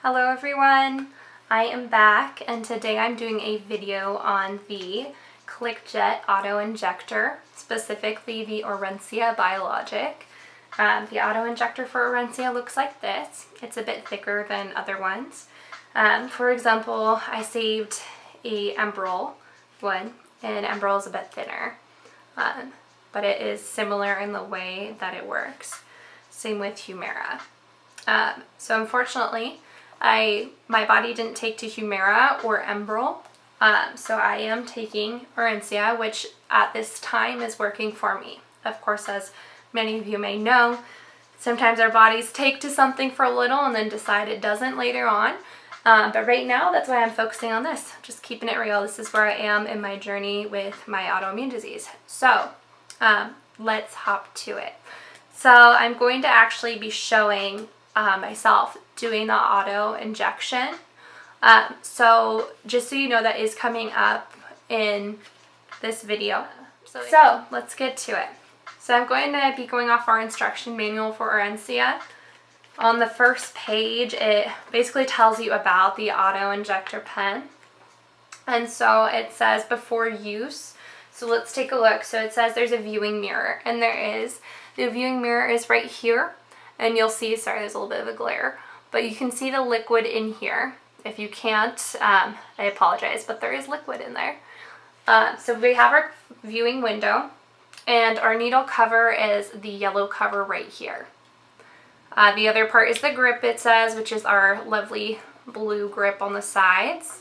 Hello everyone, I am back and today I'm doing a video on the ClickJet auto injector, specifically the Orencia biologic. The auto injector for Orencia looks like this. It's a bit thicker than other ones. For example, I saved a Enbrel one, and Enbrel is a bit thinner, but it is similar in the way that it works. Same with Humira. So unfortunately, my body didn't take to Humira or Enbrel, so I am taking Orencia, which at this time is working for me. Of course, as many of you may know, sometimes our bodies take to something for a little and then decide it doesn't later on. But right now, that's why I'm focusing on this, just keeping it real. This is where I am in my journey with my autoimmune disease. So let's hop to it. So I'm going to actually be showing myself doing the auto injection. So just so you know, that is coming up in this video. So let's get to it. So I'm going to be going off our instruction manual for Orencia. On the first page, it basically tells you about the auto injector pen. And so it says before use. So let's take a look. So it says there's a viewing mirror, and there is. The viewing mirror is right here, and you'll see, sorry, there's a little bit of a glare, but you can see the liquid in here. If you can't, I apologize, but there is liquid in there. So we have our viewing window, and our needle cover is the yellow cover right here. The other part is the grip, it says, which is our lovely blue grip on the sides.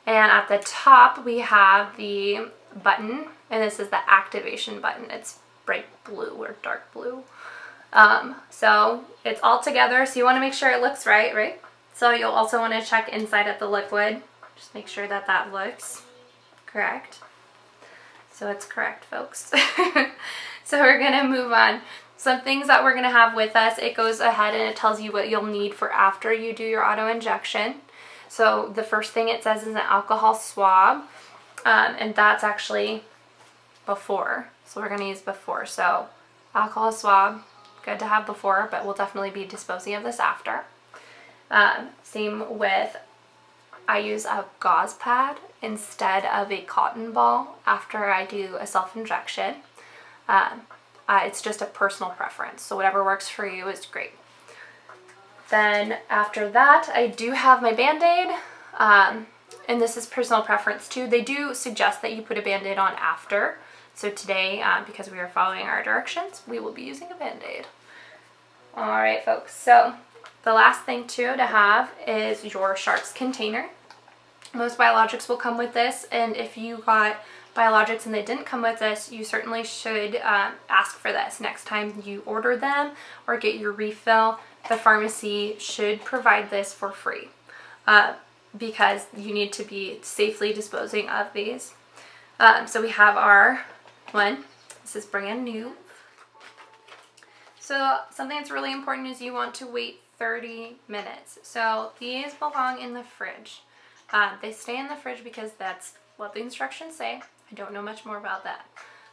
And at the top, we have the button, and this is the activation button. It's bright blue or dark blue. So it's all together, so you want to make sure it looks right? So you'll also want to check inside at the liquid. Just make sure that that looks correct. So it's correct, folks. So we're going to move on. Some things that we're going to have with us, it goes ahead and it tells you what you'll need for after you do your auto injection. So the first thing it says is an alcohol swab, and that's actually before. So we're going to use before. So alcohol swab, good to have before, but we'll definitely be disposing of this after. Same with, I use a gauze pad instead of a cotton ball after I do a self-injection. It's just a personal preference, so whatever works for you is great. Then after that, I do have my Band-Aid, and this is personal preference too. They do suggest that you put a Band-Aid on after. So today, because we are following our directions, we will be using a Band-Aid. Alright folks, so the last thing too to have is your sharps container. Most biologics will come with this, and if you got biologics and they didn't come with this, you certainly should ask for this next time you order them or get your refill. The pharmacy should provide this for free because you need to be safely disposing of these. So we have our one. This is brand new. So something that's really important is you want to wait 30 minutes. So these belong in the fridge. They stay in the fridge because that's what the instructions say. I don't know much more about that.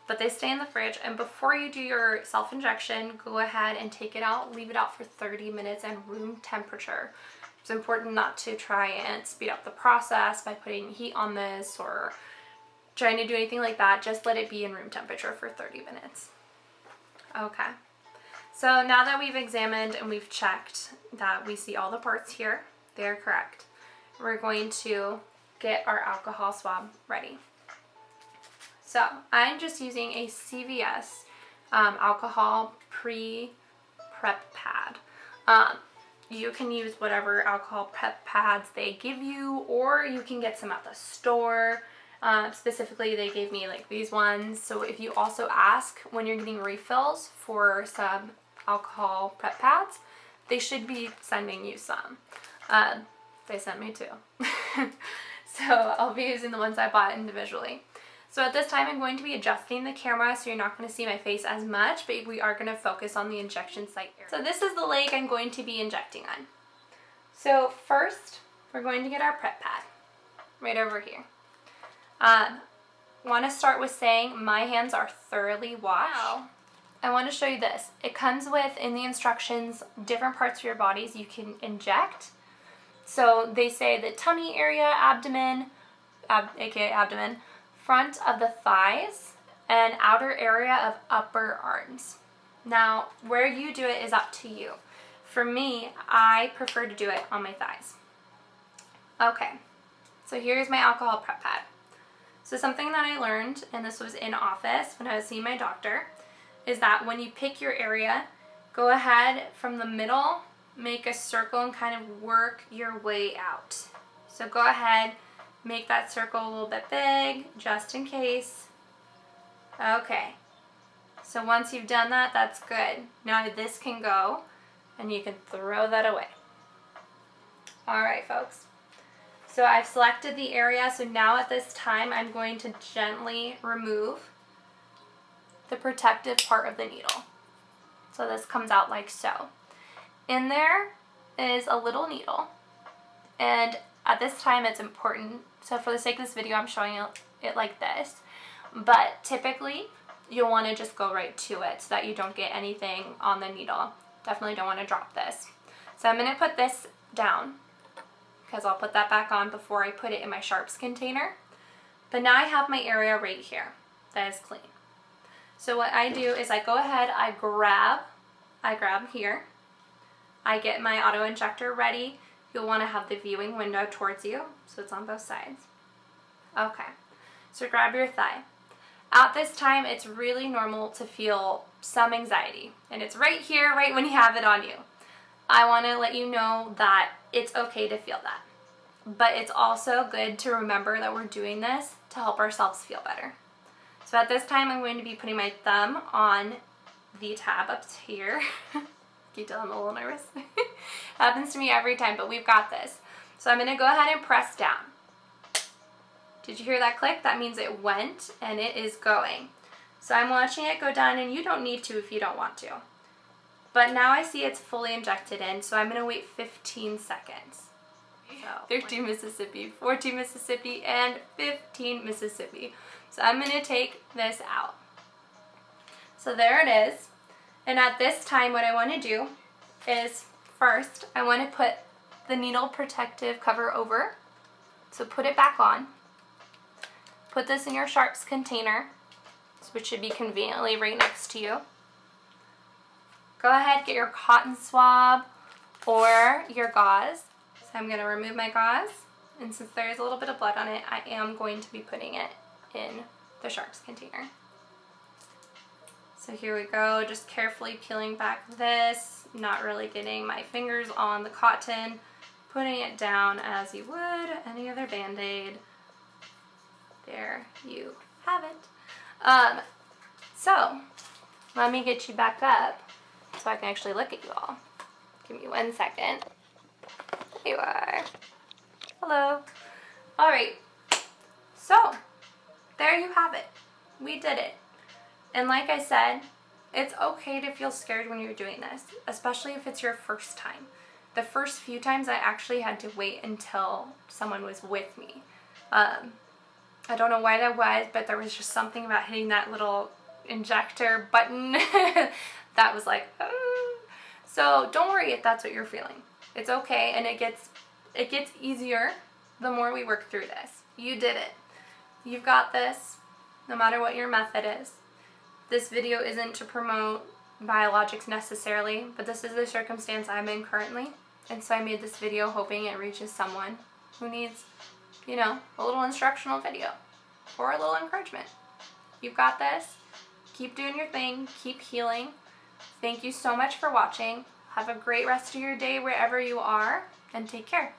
But they stay in the fridge, and before you do your self-injection, go ahead and take it out, leave it out for 30 minutes and room temperature. It's important not to try and speed up the process by putting heat on this or trying to do anything like that. Just let it be in room temperature for 30 minutes. Okay. So now that we've examined and we've checked that we see all the parts here, they're correct. We're going to get our alcohol swab ready. So I'm just using a CVS alcohol pre-prep pad. You can use whatever alcohol prep pads they give you, or you can get some at the store. Specifically, they gave me like these ones. So if you also ask when you're getting refills for some alcohol prep pads, they should be sending you some. They sent me two. So I'll be using the ones I bought individually. So at this time, I'm going to be adjusting the camera so you're not going to see my face as much, but we are going to focus on the injection site area. So this is the leg I'm going to be injecting on. So first, we're going to get our prep pad right over here. Want to start with saying my hands are thoroughly washed. Wow. I want to show you this. It comes with, in the instructions, different parts of your bodies you can inject. So they say the tummy area, abdomen, aka abdomen, front of the thighs, and outer area of upper arms. Now, where you do it is up to you. For me, I prefer to do it on my thighs. Okay, so here's my alcohol prep pad. So something that I learned, and this was in office when I was seeing my doctor, is that when you pick your area, go ahead from the middle, make a circle, and kind of work your way out. So go ahead, make that circle a little bit big, just in case. Okay, so once you've done that, that's good. Now this can go, and you can throw that away. All right, folks. So I've selected the area, so now at this time, I'm going to gently remove the protective part of the needle. So this comes out like so. In there is a little needle, and at this time it's important, so for the sake of this video I'm showing it like this, but typically you'll want to just go right to it so that you don't get anything on the needle. Definitely don't want to drop this. So I'm going to put this down because I'll put that back on before I put it in my sharps container. But now I have my area right here that is clean. So what I do is I go ahead, I grab here, I get my auto injector ready. You'll want to have the viewing window towards you, so it's on both sides. Okay, so grab your thigh. At this time, it's really normal to feel some anxiety, and it's right here, right when you have it on you. I want to let you know that it's okay to feel that, but it's also good to remember that we're doing this to help ourselves feel better. So at this time, I'm going to be putting my thumb on the tab up here. Can you tell I'm a little nervous? Happens to me every time, but we've got this. So I'm going to go ahead and press down. Did you hear that click? That means it went and it is going. So I'm watching it go down, and you don't need to if you don't want to. But now I see it's fully injected in, so I'm going to wait 15 seconds. So 13 Mississippi, 14 Mississippi, and 15 Mississippi. So I'm going to take this out. So there it is. And at this time, what I want to do is first, I want to put the needle protective cover over. So put it back on. Put this in your sharps container, which should be conveniently right next to you. Go ahead, get your cotton swab or your gauze. So I'm going to remove my gauze, and since there is a little bit of blood on it, I am going to be putting it in the sharps container. So here we go, just carefully peeling back this, not really getting my fingers on the cotton, putting it down as you would any other Band-Aid. There you have it. So let me get you back up so I can actually look at you all. Give me 1 second. There you are. Hello. All right. So there you have it. We did it. And like I said, it's okay to feel scared when you're doing this, especially if it's your first time. The first few times I actually had to wait until someone was with me. I don't know why that was, but there was just something about hitting that little injector button that was like, So don't worry if that's what you're feeling. It's okay, and it gets easier the more we work through this. You did it. You've got this, no matter what your method is. This video isn't to promote biologics necessarily, but this is the circumstance I'm in currently, and so I made this video hoping it reaches someone who needs, you know, a little instructional video or a little encouragement. You've got this. Keep doing your thing. Keep healing. Thank you so much for watching. Have a great rest of your day wherever you are, and take care.